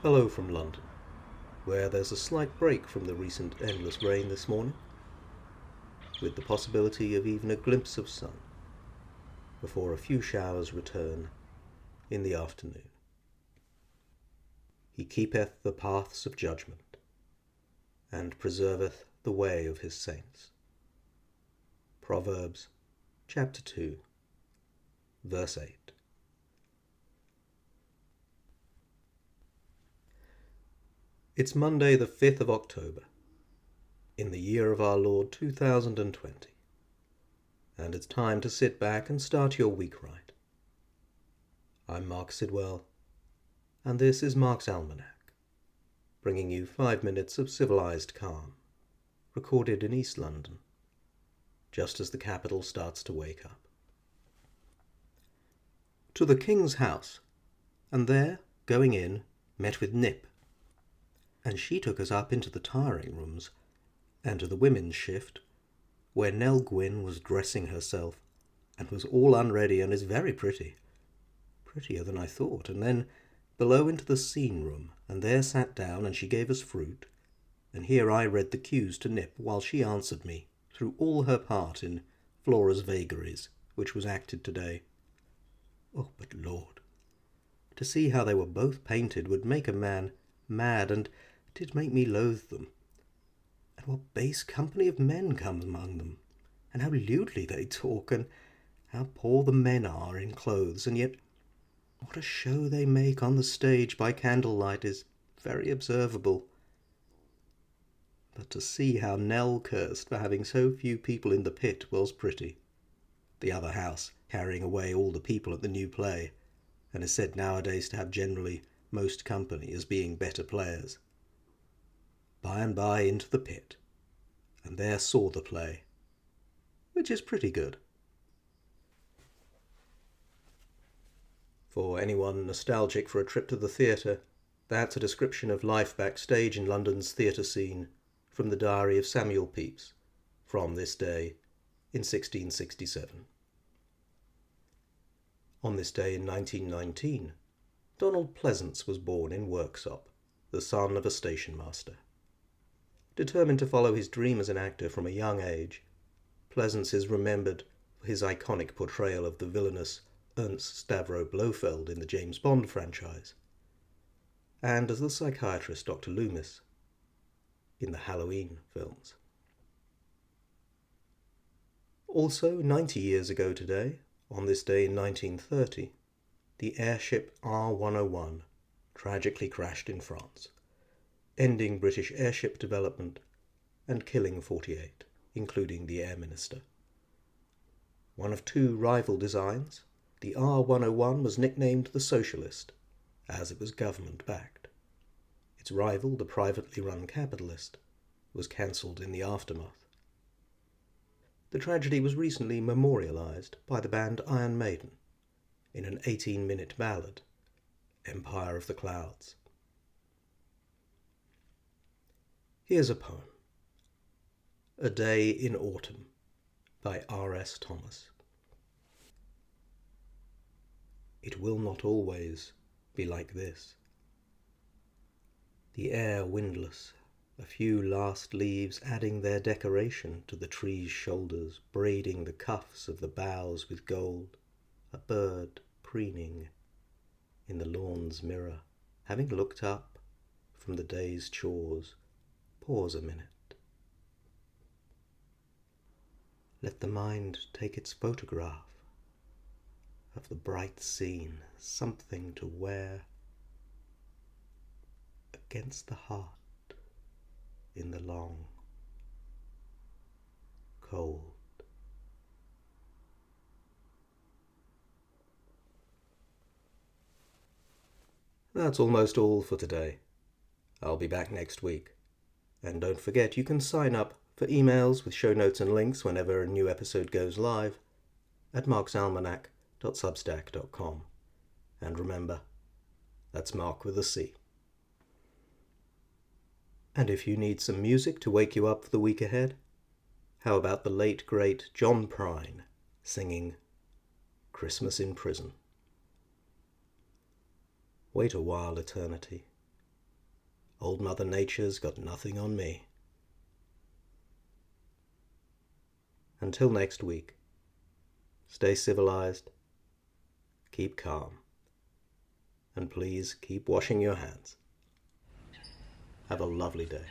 Hello from London, where there's a slight break from the recent endless rain this morning, with the possibility of even a glimpse of sun, before a few showers return in the afternoon. He keepeth the paths of judgment, and preserveth the way of his saints. Proverbs chapter 2, verse 8. It's Monday the 5th of October, in the year of our Lord 2020, and it's time to sit back and start your week right. I'm Mark Sidwell, and this is Mark's Almanac, bringing you 5 minutes of civilised calm, recorded in East London, just as the capital starts to wake up. To the King's house, and there, going in, met with Nip, and she took us up into the tiring rooms, and to the women's shift, where Nell Gwynn was dressing herself, and was all unready and is very pretty, prettier than I thought, and then below into the scene room, and there sat down, and she gave us fruit, and here I read the cues to Nip while she answered me through all her part in Flora's Vagaries, which was acted today. Oh, but Lord, to see how they were both painted would make a man mad, and did make me loathe them. And what base company of men comes among them, and how lewdly they talk, and how poor the men are in clothes, and yet what a show they make on the stage by candlelight is very observable. But to see how Nell cursed for having so few people in the pit was pretty. The other house carrying away all the people at the new play, and is said nowadays to have generally most company as being better players. By and by into the pit, and there saw the play, which is pretty good. For anyone nostalgic for a trip to the theatre, that's a description of life backstage in London's theatre scene from the diary of Samuel Pepys, from this day in 1667. On this day in 1919, Donald Pleasence was born in Worksop, the son of a stationmaster. Determined to follow his dream as an actor from a young age, Pleasence is remembered for his iconic portrayal of the villainous Ernst Stavro Blofeld in the James Bond franchise, and as the psychiatrist Dr. Loomis in the Halloween films. Also, 90 years ago today, on this day in 1930, the airship R101 tragically crashed in France, ending British airship development and killing 48, including the Air Minister. One of two rival designs, the R101 was nicknamed the Socialist, as it was government-backed. Its rival, the privately run Capitalist, was cancelled in the aftermath. The tragedy was recently memorialised by the band Iron Maiden in an 18-minute ballad, Empire of the Clouds. Here's a poem. A Day in Autumn by R.S. Thomas. It will not always be like this. The air windless, a few last leaves adding their decoration to the tree's shoulders, braiding the cuffs of the boughs with gold, a bird preening in the lawn's mirror, having looked up from the day's chores, pause a minute. Let the mind take its photograph of the bright scene, something to wear against the heart in the long, cold. That's almost all for today. I'll be back next week. And don't forget, you can sign up for emails with show notes and links whenever a new episode goes live at marksalmanac.substack.com. And remember, that's Mark with a C. And if you need some music to wake you up for the week ahead, how about the late great John Prine singing Christmas in Prison? Wait a while, eternity. Old Mother Nature's got nothing on me. Until next week, stay civilized, keep calm, and please keep washing your hands. Have a lovely day.